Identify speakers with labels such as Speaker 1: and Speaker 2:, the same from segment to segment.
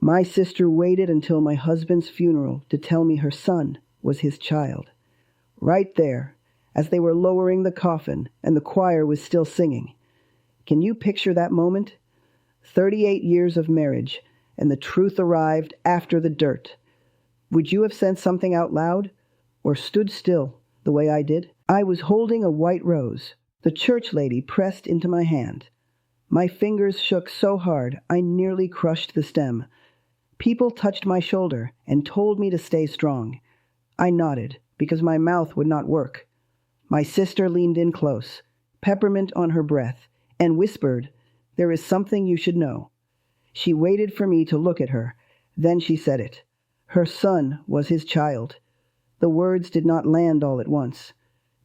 Speaker 1: My sister waited until my husband's funeral to tell me her son was his child. Right there, as they were lowering the coffin and the choir was still singing. Can you picture that moment? 38 years of marriage, and the truth arrived after the dirt. Would you have said something out loud, or stood still the way I did? I was holding a white rose. The church lady pressed into my hand. My fingers shook so hard I nearly crushed the stem. People touched my shoulder and told me to stay strong. I nodded, because my mouth would not work. My sister leaned in close, peppermint on her breath, and whispered, "There is something you should know." She waited for me to look at her. Then she said it. Her son was his child. The words did not land all at once.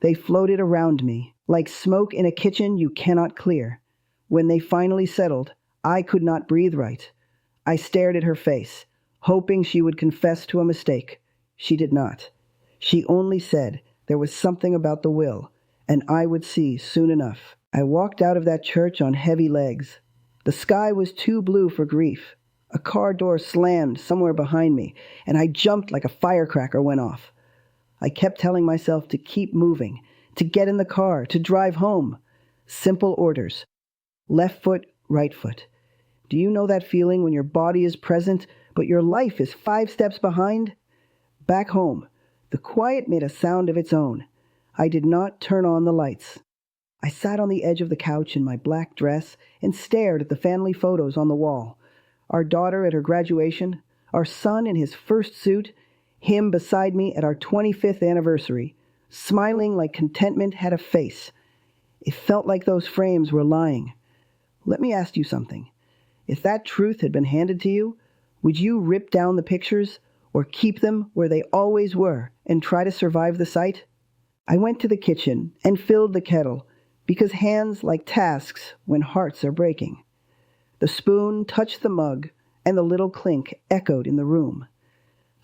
Speaker 1: They floated around me, like smoke in a kitchen you cannot clear. When they finally settled, I could not breathe right. I stared at her face, hoping she would confess to a mistake. She did not. She only said there was something about the will, and I would see soon enough. I walked out of that church on heavy legs. The sky was too blue for grief. A car door slammed somewhere behind me, and I jumped like a firecracker went off. I kept telling myself to keep moving, to get in the car, to drive home. Simple orders. Left foot, right foot. Do you know that feeling when your body is present, but your life is 5 steps behind? Back home, the quiet made a sound of its own. I did not turn on the lights. I sat on the edge of the couch in my black dress and stared at the family photos on the wall. Our daughter at her graduation, our son in his first suit, him beside me at our 25th anniversary, smiling like contentment had a face. It felt like those frames were lying. Let me ask you something. If that truth had been handed to you, would you rip down the pictures or keep them where they always were and try to survive the sight? I went to the kitchen and filled the kettle, because hands like tasks when hearts are breaking. The spoon touched the mug, and the little clink echoed in the room.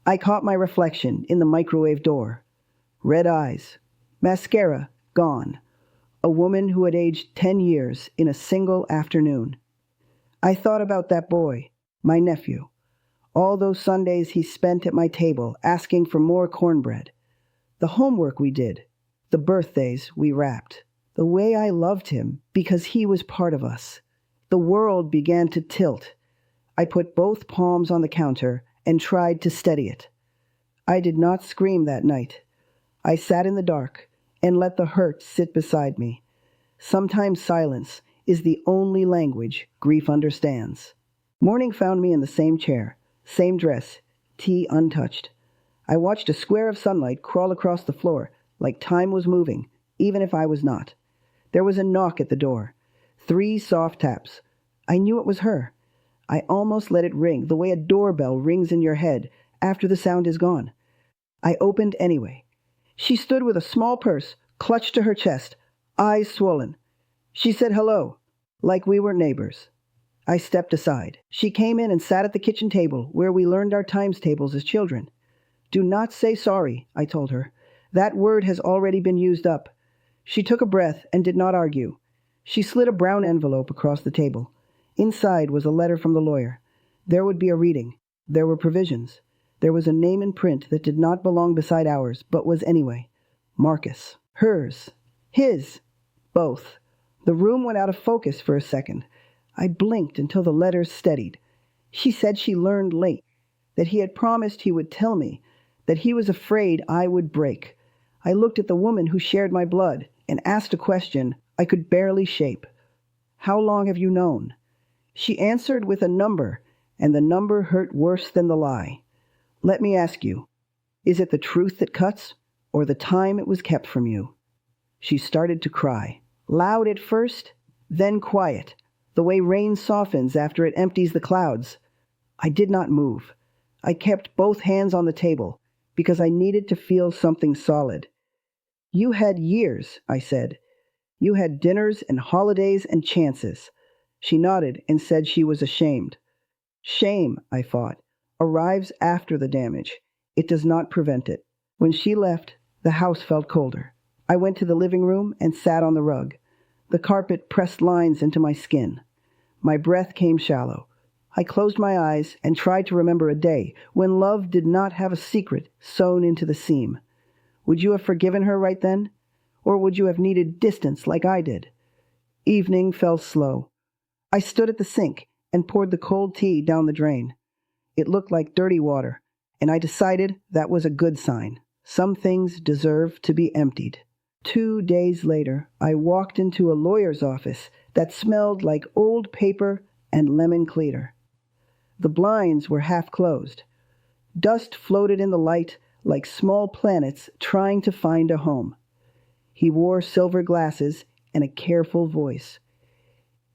Speaker 1: I caught my reflection in the microwave door. Red eyes, mascara gone. A woman who had aged 10 years in a single afternoon. I thought about that boy, my nephew. All those Sundays he spent at my table asking for more cornbread. The homework we did. The birthdays we wrapped. The way I loved him because he was part of us. The world began to tilt. I put both palms on the counter and tried to steady it. I did not scream that night. I sat in the dark and let the hurt sit beside me. Sometimes silence is the only language grief understands. Morning found me in the same chair, same dress, tea untouched. I watched a square of sunlight crawl across the floor like time was moving, even if I was not. There was a knock at the door. 3 soft taps. I knew it was her. I almost let it ring the way a doorbell rings in your head after the sound is gone. I opened anyway. She stood with a small purse clutched to her chest, eyes swollen. She said hello, like we were neighbors. I stepped aside. She came in and sat at the kitchen table where we learned our times tables as children. "Do not say sorry," I told her. "That word has already been used up." She took a breath and did not argue. She slid a brown envelope across the table. Inside was a letter from the lawyer. There would be a reading. There were provisions. There was a name in print that did not belong beside ours, but was anyway. Marcus. Hers. His. Both. The room went out of focus for a second. I blinked until the letters steadied. She said she learned late, that he had promised he would tell me, that he was afraid I would break. I looked at the woman who shared my blood and asked a question I could barely shape. "How long have you known?" She answered with a number, and the number hurt worse than the lie. "Let me ask you, is it the truth that cuts, or the time it was kept from you?" She started to cry, loud at first, then quiet, the way rain softens after it empties the clouds. I did not move. I kept both hands on the table, because I needed to feel something solid. "You had years," I said. "You had dinners and holidays and chances." She nodded and said she was ashamed. Shame, I thought, arrives after the damage. It does not prevent it. When she left, the house felt colder. I went to the living room and sat on the rug. The carpet pressed lines into my skin. My breath came shallow. I closed my eyes and tried to remember a day when love did not have a secret sewn into the seam. Would you have forgiven her right then? Or would you have needed distance like I did? Evening fell slow. I stood at the sink and poured the cold tea down the drain. It looked like dirty water, and I decided that was a good sign. Some things deserve to be emptied. 2 days later, I walked into a lawyer's office that smelled like old paper and lemon cleaner. The blinds were half closed. Dust floated in the light like small planets trying to find a home. He wore silver glasses and a careful voice.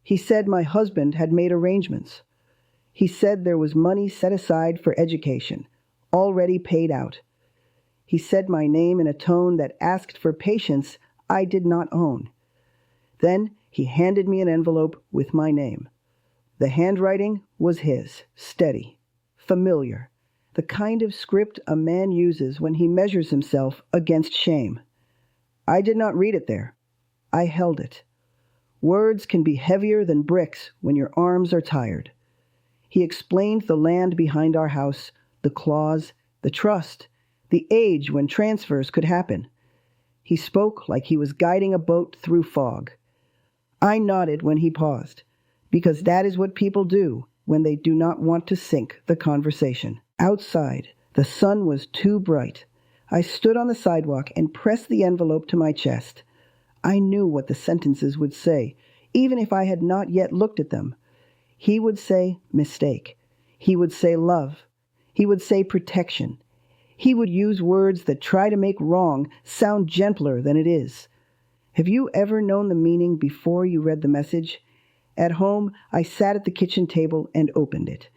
Speaker 1: He said my husband had made arrangements. He said there was money set aside for education, already paid out. He said my name in a tone that asked for patience I did not own. Then he handed me an envelope with my name. The handwriting was his, steady, familiar, the kind of script a man uses when he measures himself against shame. I did not read it there. I held it. Words can be heavier than bricks when your arms are tired. He explained the land behind our house, the clause, the trust, the age when transfers could happen. He spoke like he was guiding a boat through fog. I nodded when he paused, because that is what people do when they do not want to sink the conversation. Outside, the sun was too bright. I stood on the sidewalk and pressed the envelope to my chest. I knew what the sentences would say, even if I had not yet looked at them. He would say mistake. He would say love. He would say protection. He would use words that try to make wrong sound gentler than it is. Have you ever known the meaning before you read the message? At home, I sat at the kitchen table and opened it.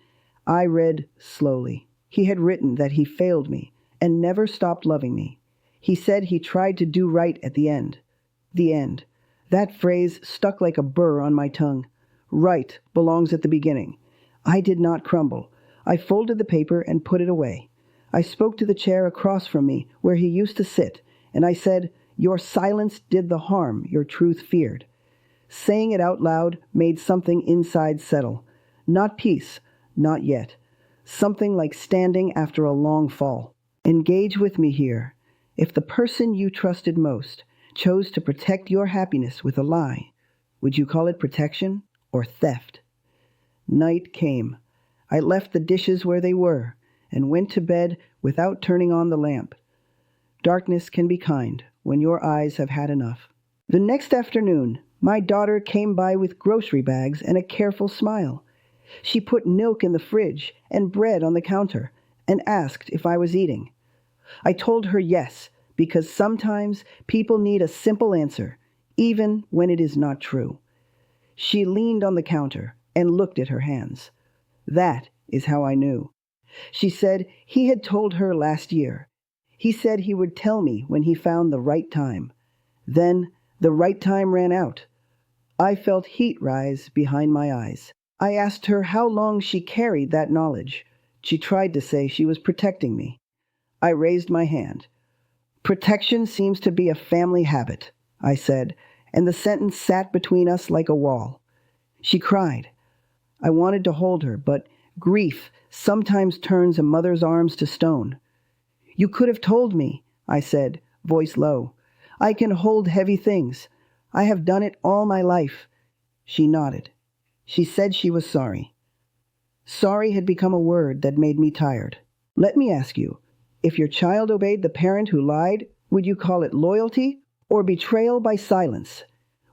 Speaker 1: I read slowly. He had written that he failed me and never stopped loving me. He said he tried to do right at the end. The end. That phrase stuck like a burr on my tongue. Right belongs at the beginning. I did not crumble. I folded the paper and put it away. I spoke to the chair across from me where he used to sit, and I said, "Your silence did the harm your truth feared." Saying it out loud made something inside settle. Not peace, not yet. Something like standing after a long fall. Engage with me here. If the person you trusted most chose to protect your happiness with a lie, would you call it protection or theft? Night came. I left the dishes where they were and went to bed without turning on the lamp. Darkness can be kind when your eyes have had enough. The next afternoon, my daughter came by with grocery bags and a careful smile. She put milk in the fridge and bread on the counter and asked if I was eating. I told her yes, because sometimes people need a simple answer, even when it is not true. She leaned on the counter and looked at her hands. That is how I knew. She said he had told her last year. He said he would tell me when he found the right time. Then the right time ran out. I felt heat rise behind my eyes. I asked her how long she carried that knowledge. She tried to say she was protecting me. I raised my hand. "Protection seems to be a family habit," I said, and the sentence sat between us like a wall. She cried. I wanted to hold her, but grief sometimes turns a mother's arms to stone. "You could have told me," I said, voice low. "I can hold heavy things. I have done it all my life." She nodded. She said she was sorry. Sorry had become a word that made me tired. Let me ask you, if your child obeyed the parent who lied, would you call it loyalty or betrayal by silence?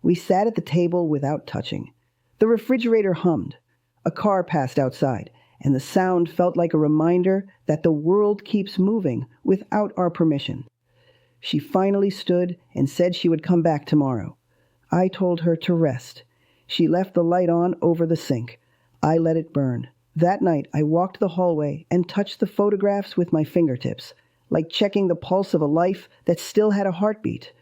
Speaker 1: We sat at the table without touching. The refrigerator hummed. A car passed outside, and the sound felt like a reminder that the world keeps moving without our permission. She finally stood and said she would come back tomorrow. I told her to rest. She left the light on over the sink. I let it burn. That night, I walked the hallway and touched the photographs with my fingertips, like checking the pulse of a life that still had a heartbeat.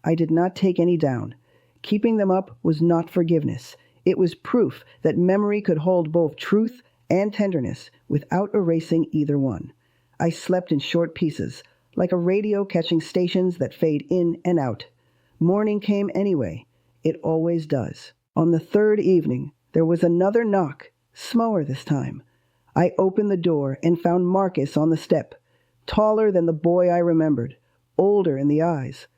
Speaker 1: I did not take any down. Keeping them up was not forgiveness. It was proof that memory could hold both truth and tenderness without erasing either one. I slept in short pieces, like a radio catching stations that fade in and out. Morning came anyway. It always does. On the third evening, there was another knock, Smaller this time. I opened the door and found Marcus on the step, taller than the boy I remembered, older in the eyes.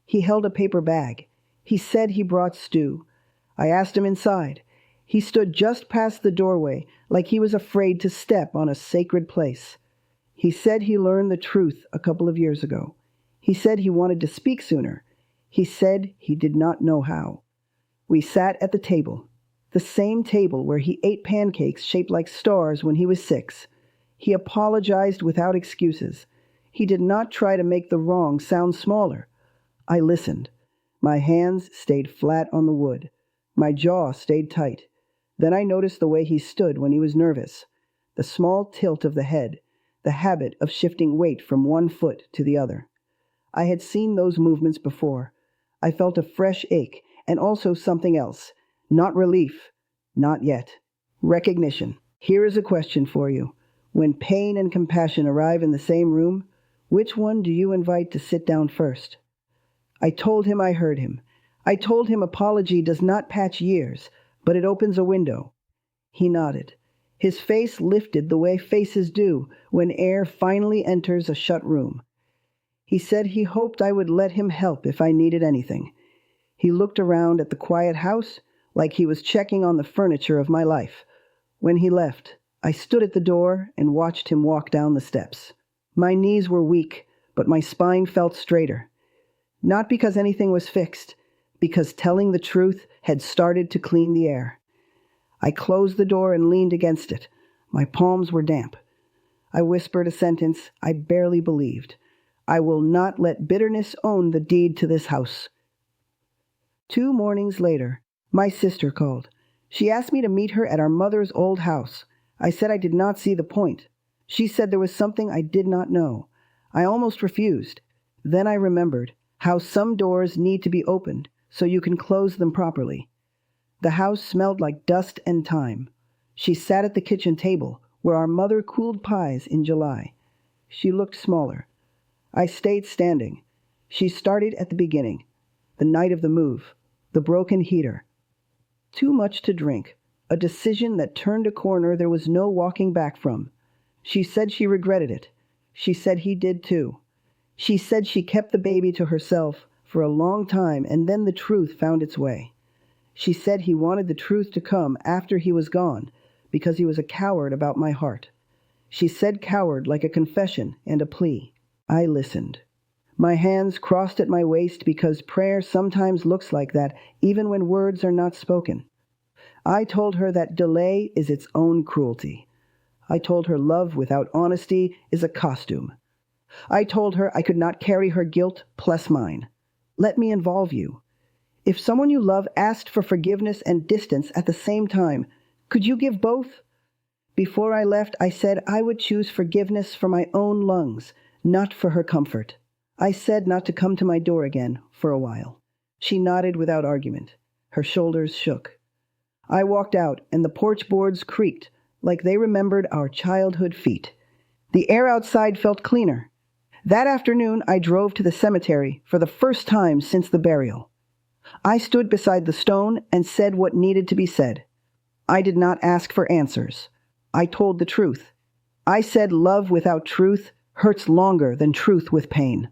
Speaker 1: He held a paper bag. He said he brought stew. I asked him inside. He stood just past the doorway, like he was afraid to step on a sacred place. He said he learned the truth a couple of years ago. He said he wanted to speak sooner. He said he did not know how. We sat at the table, the same table where he ate pancakes shaped like stars when he was 6. He apologized without excuses. He did not try to make the wrong sound smaller. I listened. My hands stayed flat on the wood. My jaw stayed tight. Then I noticed the way he stood when he was nervous. The small tilt of the head, the habit of shifting weight from one foot to the other. I had seen those movements before. I felt a fresh ache and also something else. Not relief. Not yet. Recognition. Here is a question for you. When pain and compassion arrive in the same room, which one do you invite to sit down first? I told him I heard him. I told him apology does not patch years, but it opens a window. He nodded. His face lifted the way faces do when air finally enters a shut room. He said he hoped I would let him help if I needed anything. He looked around at the quiet house like he was checking on the furniture of my life. When he left, I stood at the door and watched him walk down the steps. My knees were weak, but my spine felt straighter. Not because anything was fixed, because telling the truth had started to clean the air. I closed the door and leaned against it. My palms were damp. I whispered a sentence I barely believed. I will not let bitterness own the deed to this house. 2 mornings later, my sister called. She asked me to meet her at our mother's old house. I said I did not see the point. She said there was something I did not know. I almost refused. Then I remembered how some doors need to be opened so you can close them properly. The house smelled like dust and time. She sat at the kitchen table where our mother cooled pies in July. She looked smaller. I stayed standing. She started at the beginning, the night of the move, the broken heater. Too much to drink, a decision that turned a corner there was no walking back from. She said she regretted it. She said he did too. She said she kept the baby to herself for a long time and then the truth found its way. She said he wanted the truth to come after he was gone because he was a coward about my heart. She said coward like a confession and a plea. I listened. My hands crossed at my waist because prayer sometimes looks like that even when words are not spoken. I told her that delay is its own cruelty. I told her love without honesty is a costume. I told her I could not carry her guilt plus mine. Let me involve you. If someone you love asked for forgiveness and distance at the same time, could you give both? Before I left, I said I would choose forgiveness for my own lungs, not for her comfort. I said not to come to my door again for a while. She nodded without argument. Her shoulders shook. I walked out, and the porch boards creaked like they remembered our childhood feet. The air outside felt cleaner. That afternoon, I drove to the cemetery for the first time since the burial. I stood beside the stone and said what needed to be said. I did not ask for answers. I told the truth. I said love without truth hurts longer than truth with pain.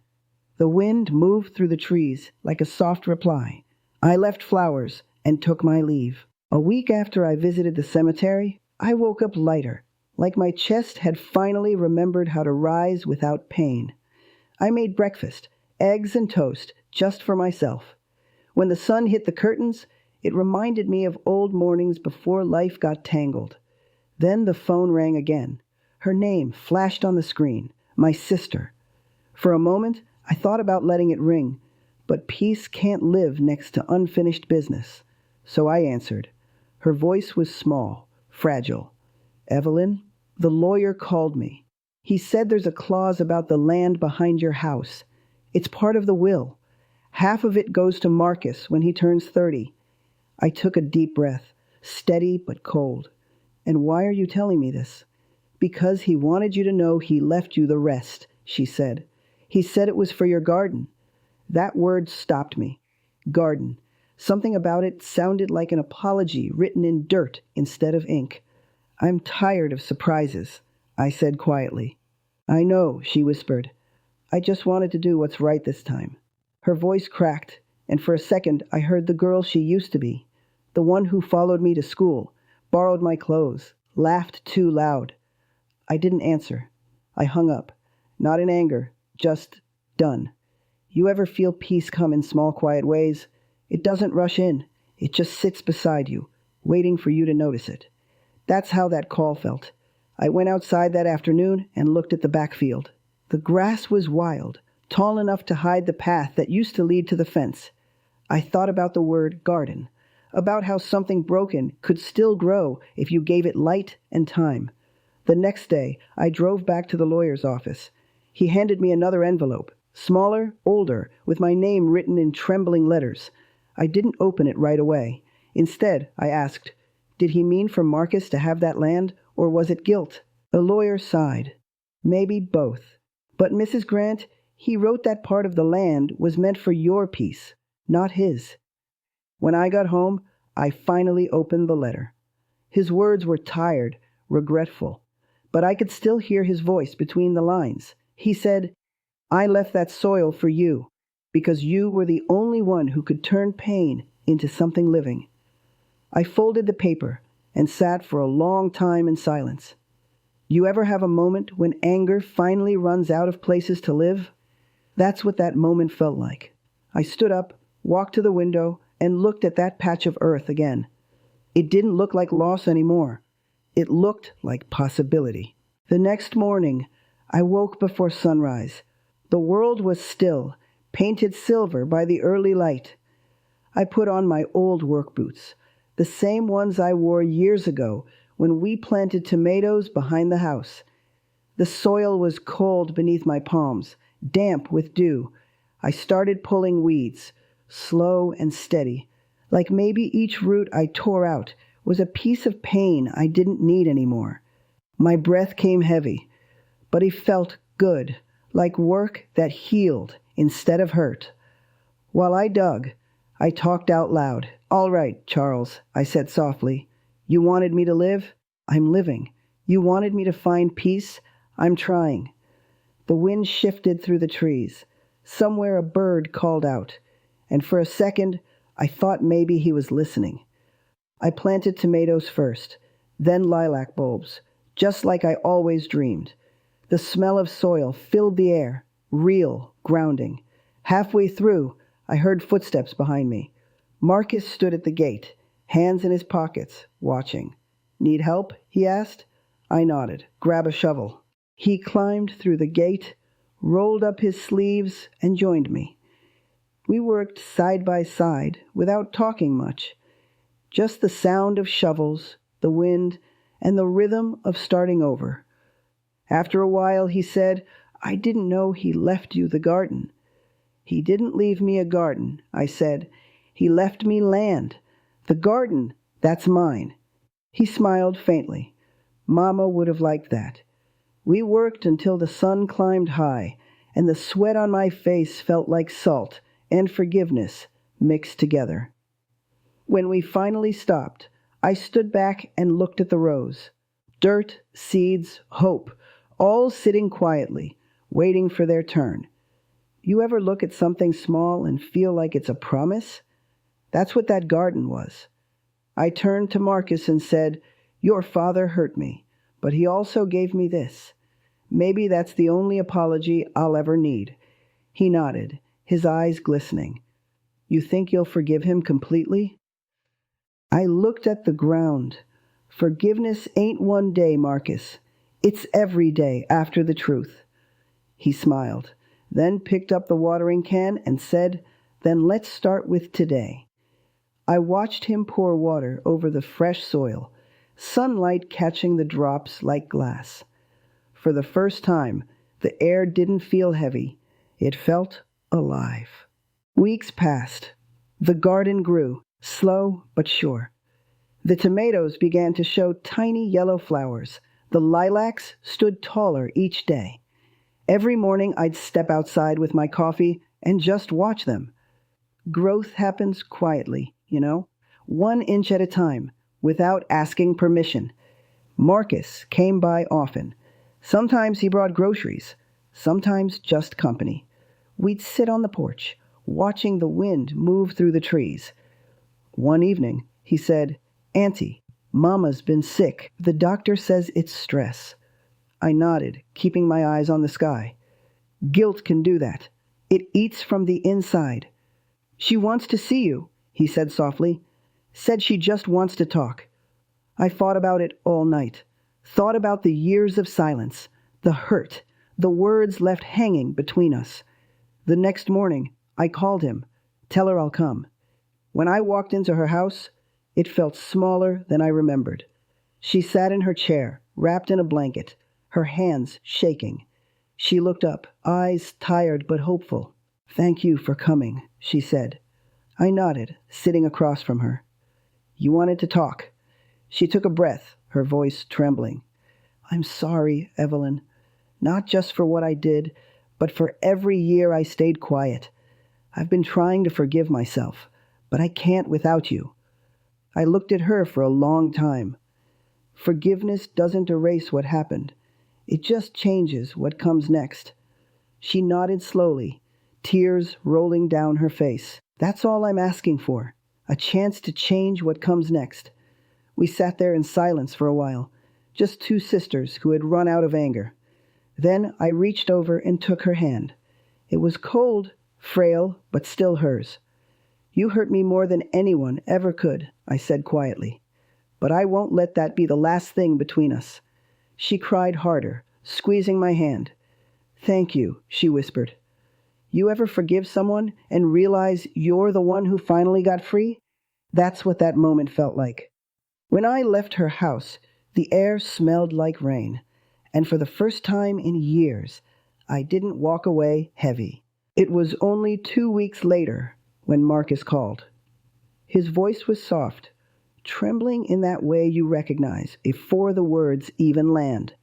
Speaker 1: The wind moved through the trees like a soft reply. I left flowers and took my leave. A week after I visited the cemetery, I woke up lighter, like my chest had finally remembered how to rise without pain. I made breakfast, eggs and toast, just for myself. When the sun hit the curtains, it reminded me of old mornings before life got tangled. Then the phone rang again. Her name flashed on the screen, my sister. For a moment, I thought about letting it ring, but peace can't live next to unfinished business. So I answered. Her voice was small, fragile. Evelyn, the lawyer called me. He said there's a clause about the land behind your house. It's part of the will. Half of it goes to Marcus when he turns 30. I took a deep breath, steady but cold. And why are you telling me this? Because he wanted you to know he left you the rest, she said. He said it was for your garden. That word stopped me. Garden. Something about it sounded like an apology written in dirt instead of ink. I'm tired of surprises, I said quietly. I know, she whispered. I just wanted to do what's right this time. Her voice cracked, and for a second I heard the girl she used to be, the one who followed me to school, borrowed my clothes, laughed too loud. I didn't answer. I hung up, not in anger, just done. You ever feel peace come in small, quiet ways? It doesn't rush in. It just sits beside you, waiting for you to notice it. That's how that call felt. I went outside that afternoon and looked at the backfield. The grass was wild, tall enough to hide the path that used to lead to the fence. I thought about the word garden, about how something broken could still grow if you gave it light and time. The next day, I drove back to the lawyer's office. He handed me another envelope, smaller, older, with my name written in trembling letters. I didn't open it right away. Instead, I asked, did he mean for Marcus to have that land, or was it guilt? The lawyer sighed. Maybe both. But Mrs. Grant, he wrote that part of the land was meant for your peace, not his. When I got home, I finally opened the letter. His words were tired, regretful, but I could still hear his voice between the lines. He said, I left that soil for you, because you were the only one who could turn pain into something living. I folded the paper and sat for a long time in silence. You ever have a moment when anger finally runs out of places to live? That's what that moment felt like. I stood up, walked to the window, and looked at that patch of earth again. It didn't look like loss anymore. It looked like possibility. The next morning, I woke before sunrise. The world was still, painted silver by the early light. I put on my old work boots, the same ones I wore years ago when we planted tomatoes behind the house. The soil was cold beneath my palms, damp with dew. I started pulling weeds, slow and steady, like maybe each root I tore out was a piece of pain I didn't need anymore. My breath came heavy, but it felt good, like work that healed instead of hurt. While I dug, I talked out loud. All right, Charles, I said softly. You wanted me to live? I'm living. You wanted me to find peace? I'm trying. The wind shifted through the trees. Somewhere a bird called out, and for a second I thought maybe he was listening. I planted tomatoes first, then lilac bulbs, just like I always dreamed. The smell of soil filled the air, real, grounding. Halfway through, I heard footsteps behind me. Marcus stood at the gate, hands in his pockets, watching. Need help? He asked. I nodded. Grab a shovel. He climbed through the gate, rolled up his sleeves, and joined me. We worked side by side without talking much. Just the sound of shovels, the wind, and the rhythm of starting over. After a while, he said, I didn't know he left you the garden. He didn't leave me a garden, I said. He left me land. The garden, that's mine. He smiled faintly. Mama would have liked that. We worked until the sun climbed high, and the sweat on my face felt like salt and forgiveness mixed together. When we finally stopped, I stood back and looked at the rows. Dirt, seeds, hope, all sitting quietly, waiting for their turn. You ever look at something small and feel like it's a promise? That's what that garden was. I turned to Marcus and said, Your father hurt me, but he also gave me this. Maybe that's the only apology I'll ever need. He nodded, his eyes glistening. You think you'll forgive him completely? I looked at the ground. Forgiveness ain't one day, Marcus. It's every day after the truth. He smiled, then picked up the watering can and said, Then let's start with today. I watched him pour water over the fresh soil, sunlight catching the drops like glass. For the first time, the air didn't feel heavy. It felt alive. Weeks passed. The garden grew, slow but sure. The tomatoes began to show tiny yellow flowers. The lilacs stood taller each day. Every morning I'd step outside with my coffee and just watch them. Growth happens quietly, 1 inch at a time, without asking permission. Marcus came by often. Sometimes he brought groceries, sometimes just company. We'd sit on the porch, watching the wind move through the trees. One evening, he said, "Auntie, Mama's been sick. The doctor says it's stress." I nodded, keeping my eyes on the sky. "Guilt can do that. It eats from the inside." "She wants to see you," he said softly. "Said she just wants to talk." I thought about it all night. Thought about the years of silence, the hurt, the words left hanging between us. The next morning, I called him. "Tell her I'll come." When I walked into her house, it felt smaller than I remembered. She sat in her chair, wrapped in a blanket, her hands shaking. She looked up, eyes tired but hopeful. "Thank you for coming," she said. I nodded, sitting across from her. "You wanted to talk." She took a breath, her voice trembling. "I'm sorry, Evelyn. Not just for what I did, but for every year I stayed quiet. I've been trying to forgive myself, but I can't without you." I looked at her for a long time. Forgiveness doesn't erase what happened. It just changes what comes next. She nodded slowly, tears rolling down her face. "That's all I'm asking for, a chance to change what comes next." We sat there in silence for a while, just two sisters who had run out of anger. Then I reached over and took her hand. It was cold, frail, but still hers. "You hurt me more than anyone ever could," I said quietly. "But I won't let that be the last thing between us." She cried harder, squeezing my hand. "Thank you," she whispered. "You ever forgive someone and realize you're the one who finally got free?" That's what that moment felt like. When I left her house, the air smelled like rain, and for the first time in years, I didn't walk away heavy. It was only 2 weeks later when Marcus called. His voice was soft, trembling in that way you recognize before the words even land.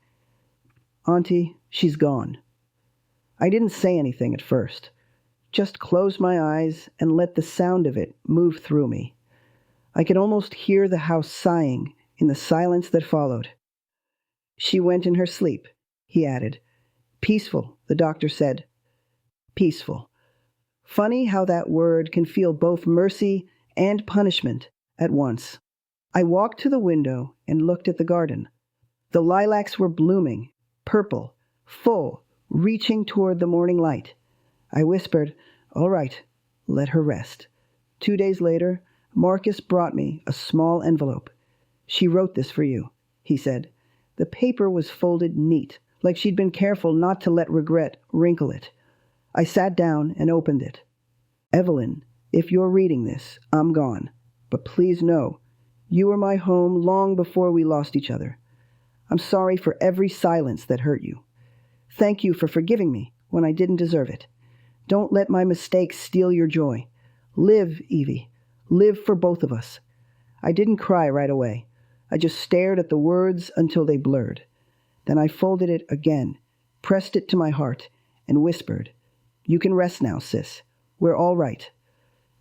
Speaker 1: "Auntie, she's gone." I didn't say anything at first, just closed my eyes and let the sound of it move through me. I could almost hear the house sighing in the silence that followed. "She went in her sleep," he added. "Peaceful," the doctor said. Peaceful. Funny how that word can feel both mercy and punishment at once. I walked to the window and looked at the garden. The lilacs were blooming, purple, full, reaching toward the morning light. I whispered, "All right, let her rest." 2 days later, Marcus brought me a small envelope. "She wrote this for you," he said. The paper was folded neat, like she'd been careful not to let regret wrinkle it. I sat down and opened it. "Evelyn, if you're reading this, I'm gone. But please know, you were my home long before we lost each other. I'm sorry for every silence that hurt you. Thank you for forgiving me when I didn't deserve it. Don't let my mistakes steal your joy. Live, Evie. Live for both of us." I didn't cry right away. I just stared at the words until they blurred. Then I folded it again, pressed it to my heart, and whispered, "You can rest now, sis. We're all right."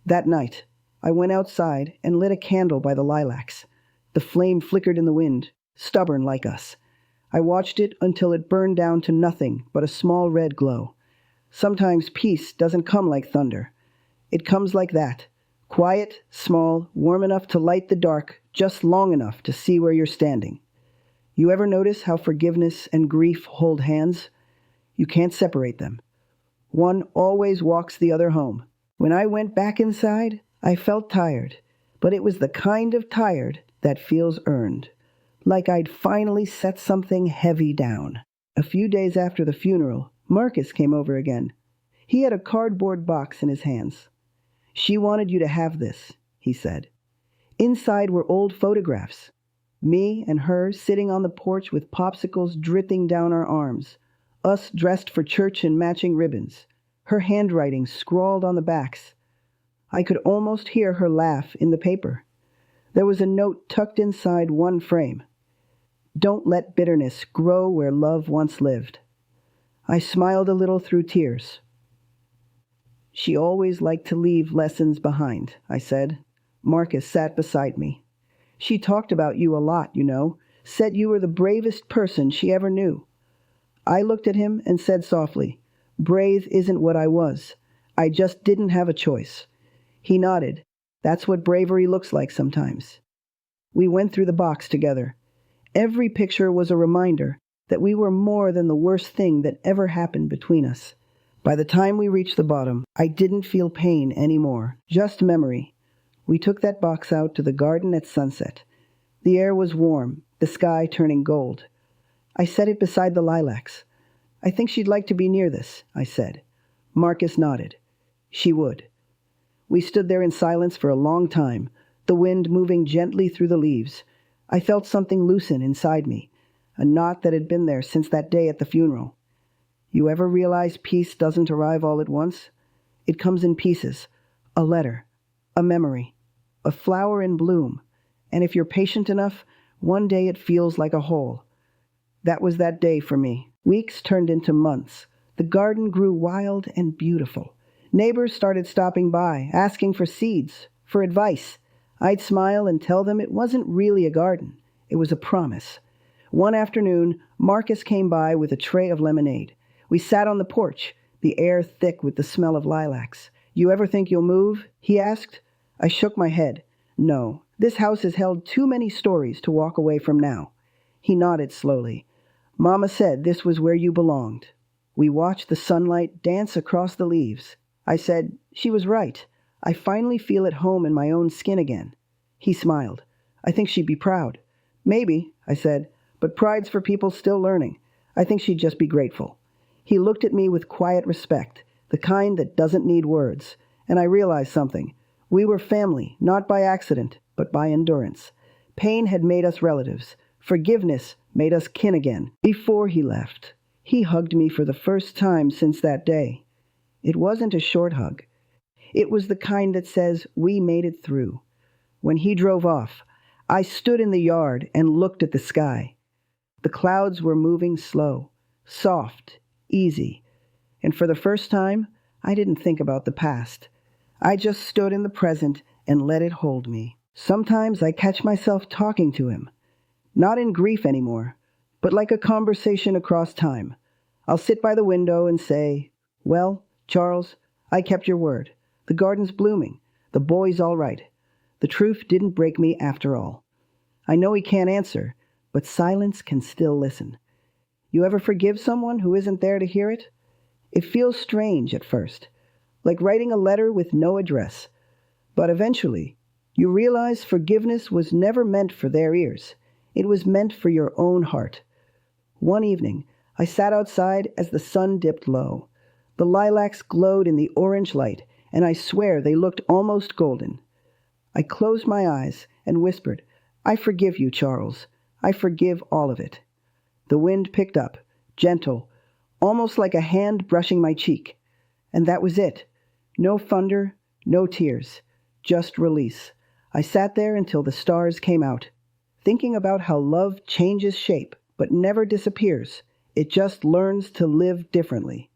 Speaker 1: That night, I went outside and lit a candle by the lilacs. The flame flickered in the wind, stubborn like us. I watched it until it burned down to nothing but a small red glow. Sometimes peace doesn't come like thunder. It comes like that. Quiet, small, warm enough to light the dark, just long enough to see where you're standing. You ever notice how forgiveness and grief hold hands? You can't separate them. One always walks the other home. When I went back inside, I felt tired, but it was the kind of tired that feels earned, like I'd finally set something heavy down. A few days after the funeral, Marcus came over again. He had a cardboard box in his hands. "She wanted you to have this," he said. Inside were old photographs. Me and her sitting on the porch with popsicles dripping down our arms. Us dressed for church in matching ribbons. Her handwriting scrawled on the backs. I could almost hear her laugh in the paper. There was a note tucked inside one frame. "Don't let bitterness grow where love once lived." I smiled a little through tears. "She always liked to leave lessons behind," I said. Marcus sat beside me. "She talked about you a lot, you know. said you were the bravest person she ever knew. I looked at him and said softly, "Brave isn't what I was. I just didn't have a choice." He nodded. "That's what bravery looks like sometimes." We went through the box together. Every picture was a reminder that we were more than the worst thing that ever happened between us. By the time we reached the bottom, I didn't feel pain anymore, just memory. We took that box out to the garden at sunset. The air was warm, the sky turning gold. I set it beside the lilacs. "I think she'd like to be near this," I said. Marcus nodded. She would. We stood there in silence for a long time, the wind moving gently through the leaves. I felt something loosen inside me, a knot that had been there since that day at the funeral. You ever realize peace doesn't arrive all at once? It comes in pieces. A letter, a memory, a flower in bloom, and if you're patient enough, one day it feels like a whole. That was that day for me. Weeks turned into months. The garden grew wild and beautiful. Neighbors started stopping by, asking for seeds, for advice. I'd smile and tell them it wasn't really a garden. It was a promise. One afternoon, Marcus came by with a tray of lemonade. We sat on the porch, the air thick with the smell of lilacs. "You ever think you'll move?" he asked. I shook my head. "No, this house has held too many stories to walk away from now." He nodded slowly. "Mama said this was where you belonged." We watched the sunlight dance across the leaves. I said, "She was right. I finally feel at home in my own skin again." He smiled. "I think she'd be proud." "Maybe," I said, "but pride's for people still learning. I think she'd just be grateful." He looked at me with quiet respect, the kind that doesn't need words, and I realized something. We were family, not by accident, but by endurance. Pain had made us relatives. Forgiveness made us kin again. Before he left, he hugged me for the first time since that day. It wasn't a short hug. It was the kind that says, "We made it through." When he drove off, I stood in the yard and looked at the sky. The clouds were moving slow, soft, easy, and for the first time, I didn't think about the past. I just stood in the present and let it hold me. Sometimes I catch myself talking to him, not in grief anymore, but like a conversation across time. I'll sit by the window and say, "Well, Charles, I kept your word. The garden's blooming. The boy's all right. The truth didn't break me after all." I know he can't answer, but silence can still listen. You ever forgive someone who isn't there to hear it? It feels strange at first, like writing a letter with no address. But eventually, you realize forgiveness was never meant for their ears. It was meant for your own heart. One evening, I sat outside as the sun dipped low. The lilacs glowed in the orange light, and I swear they looked almost golden. I closed my eyes and whispered, "I forgive you, Charles. I forgive all of it." The wind picked up, gentle, almost like a hand brushing my cheek. And that was it. No thunder, no tears, just release. I sat there until the stars came out, thinking about how love changes shape, but never disappears. It just learns to live differently.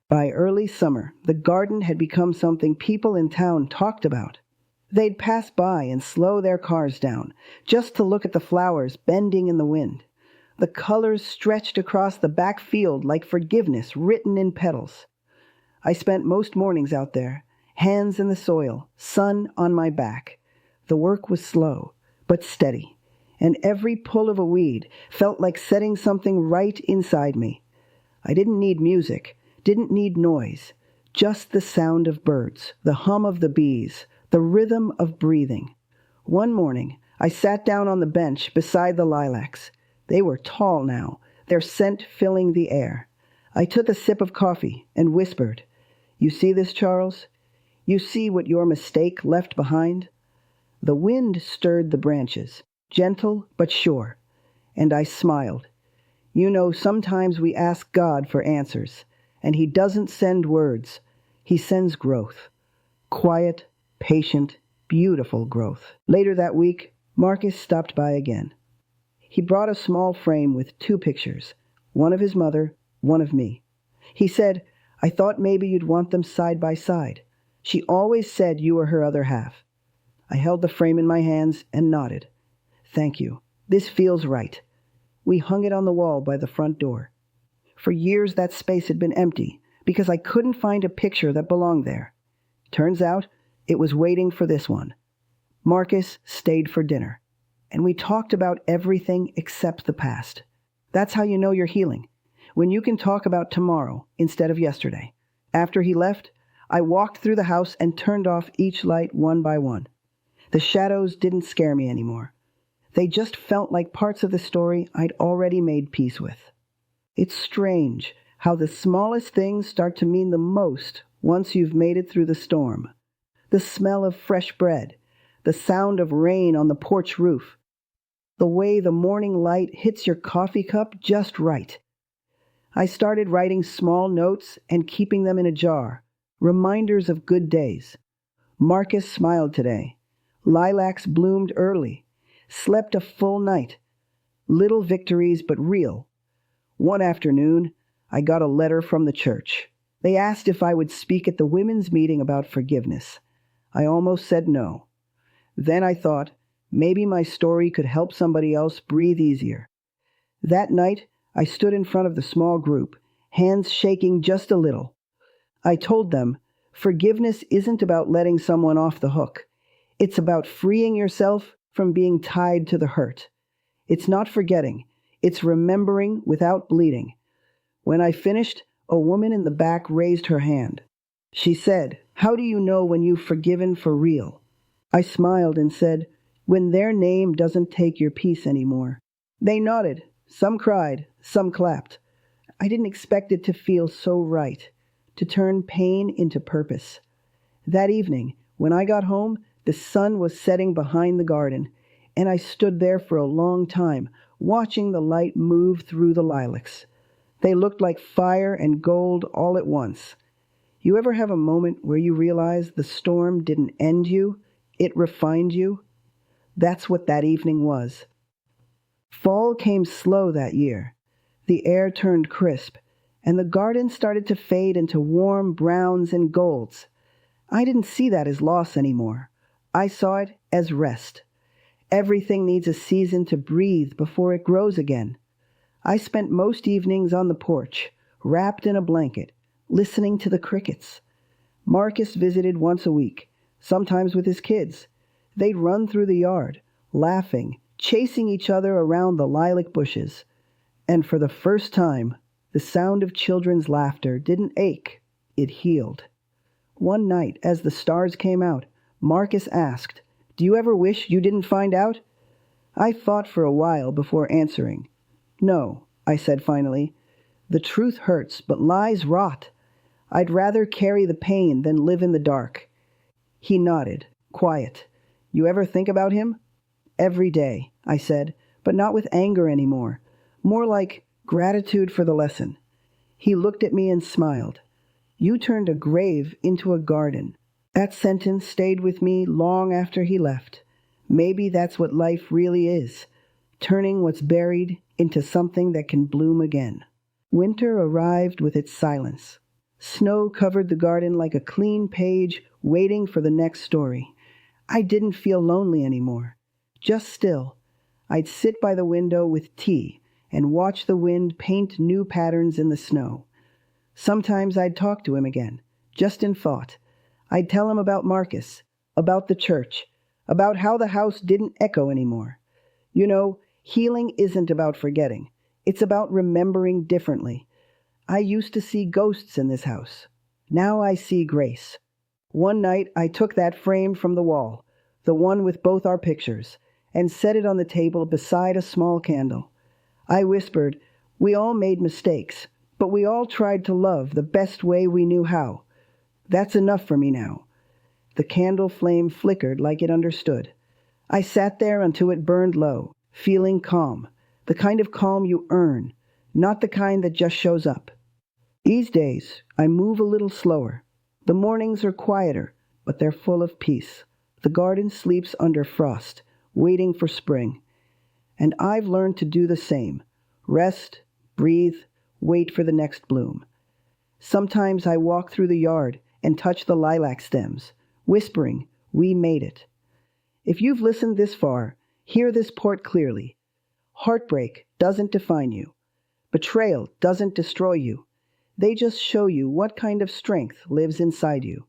Speaker 1: By early summer, the garden had become something people in town talked about. They'd pass by and slow their cars down, just to look at the flowers bending in the wind. The colors stretched across the back field like forgiveness written in petals. I spent most mornings out there, hands in the soil, sun on my back. The work was slow, but steady, and every pull of a weed felt like setting something right inside me. I didn't need music, didn't need noise, just the sound of birds, the hum of the bees, the rhythm of breathing. One morning, I sat down on the bench beside the lilacs. They were tall now, their scent filling the air. I took a sip of coffee and whispered, "You see this, Charles? You see what your mistake left behind?" The wind stirred the branches, gentle but sure, and I smiled. You know, sometimes we ask God for answers, and He doesn't send words. He sends growth. Quiet, patient, beautiful growth. Later that week, Marcus stopped by again. He brought a small frame with 2 pictures, one of his mother, one of me. He said, "I thought maybe you'd want them side by side. She always said you were her other half." I held the frame in my hands and nodded. "Thank you." This feels right. We hung it on the wall by the front door. For years that space had been empty because I couldn't find a picture that belonged there. Turns out it was waiting for this one. Marcus stayed for dinner, and we talked about everything except the past. That's how you know you're healing, when you can talk about tomorrow instead of yesterday. After he left, I walked through the house and turned off each light one by one. The shadows didn't scare me anymore. They just felt like parts of the story I'd already made peace with. It's strange how the smallest things start to mean the most once you've made it through the storm. The smell of fresh bread, the sound of rain on the porch roof, the way the morning light hits your coffee cup just right. I started writing small notes and keeping them in a jar, reminders of good days. Marcus smiled today. Lilacs bloomed early. Slept a full night. Little victories, but real. One afternoon, I got a letter from the church. They asked if I would speak at the women's meeting about forgiveness. I almost said no. Then I thought, maybe my story could help somebody else breathe easier. That night, I stood in front of the small group, hands shaking just a little. I told them, forgiveness isn't about letting someone off the hook. It's about freeing yourself from being tied to the hurt. It's not forgetting. It's remembering without bleeding. When I finished, a woman in the back raised her hand. She said, "How do you know when you've forgiven for real?" I smiled and said, "When their name doesn't take your peace anymore." They nodded. Some cried, some clapped. I didn't expect it to feel so right, to turn pain into purpose. That evening, when I got home, the sun was setting behind the garden, and I stood there for a long time, watching the light move through the lilacs. They looked like fire and gold all at once. You ever have a moment where you realize the storm didn't end you, it refined you? That's what that evening was. Fall came slow that year. The air turned crisp, and the garden started to fade into warm browns and golds. I didn't see that as loss anymore. I saw it as rest. Everything needs a season to breathe before it grows again. I spent most evenings on the porch, wrapped in a blanket, listening to the crickets. Marcus visited once a week, sometimes with his kids. They'd run through the yard, laughing, chasing each other around the lilac bushes. And for the first time, the sound of children's laughter didn't ache, it healed. One night, as the stars came out, Marcus asked, "Do you ever wish you didn't find out?" I thought for a while before answering. "No," I said finally. "The truth hurts, but lies rot. I'd rather carry the pain than live in the dark." He nodded, quiet. "You ever think about him?" "Every day," I said, but not with anger anymore. More like gratitude for the lesson. He looked at me and smiled. "You turned a grave into a garden." That sentence stayed with me long after he left. Maybe that's what life really is, turning what's buried into something that can bloom again. Winter arrived with its silence. Snow covered the garden like a clean page waiting for the next story. I didn't feel lonely anymore, just still. I'd sit by the window with tea and watch the wind paint new patterns in the snow. Sometimes I'd talk to him again, just in thought. I'd tell him about Marcus, about the church, about how the house didn't echo anymore. You know, healing isn't about forgetting. It's about remembering differently. I used to see ghosts in this house. Now I see grace. One night I took that frame from the wall, the one with both our pictures, and set it on the table beside a small candle. I whispered, "We all made mistakes, but we all tried to love the best way we knew how. That's enough for me now." The candle flame flickered like it understood. I sat there until it burned low, feeling calm, the kind of calm you earn, not the kind that just shows up. These days, I move a little slower. The mornings are quieter, but they're full of peace. The garden sleeps under frost, waiting for spring. And I've learned to do the same. Rest, breathe, wait for the next bloom. Sometimes I walk through the yard and touch the lilac stems, whispering, "We made it." If you've listened this far, hear this port clearly. Heartbreak doesn't define you. Betrayal doesn't destroy you. They just show you what kind of strength lives inside you.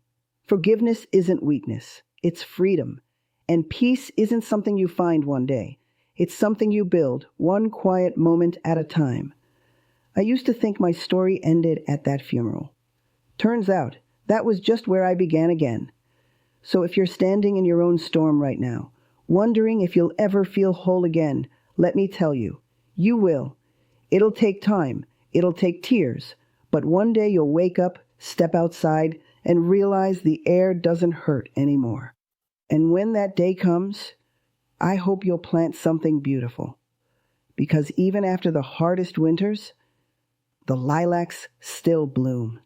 Speaker 1: Forgiveness isn't weakness, it's freedom. And peace isn't something you find one day. It's something you build, one quiet moment at a time. I used to think my story ended at that funeral. Turns out, that was just where I began again. So if you're standing in your own storm right now, wondering if you'll ever feel whole again, let me tell you, you will. It'll take time, it'll take tears, but one day you'll wake up, step outside, and realize the air doesn't hurt anymore. And when that day comes, I hope you'll plant something beautiful. Because even after the hardest winters, the lilacs still bloom.